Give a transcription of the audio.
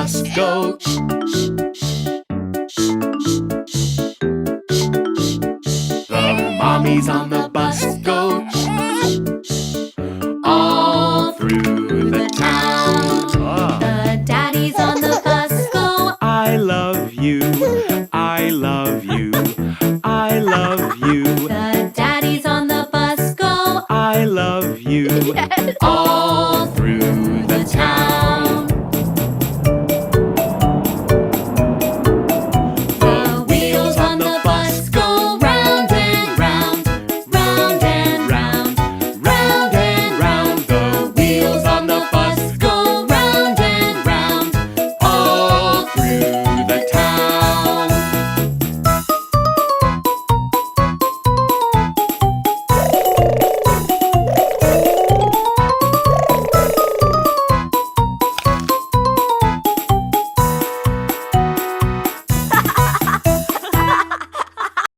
bus go. The mommies on the bus go all through the town. The daddies on the bus go. I love you, I love you, I love you. The daddies on the bus go. I love you. Yes. All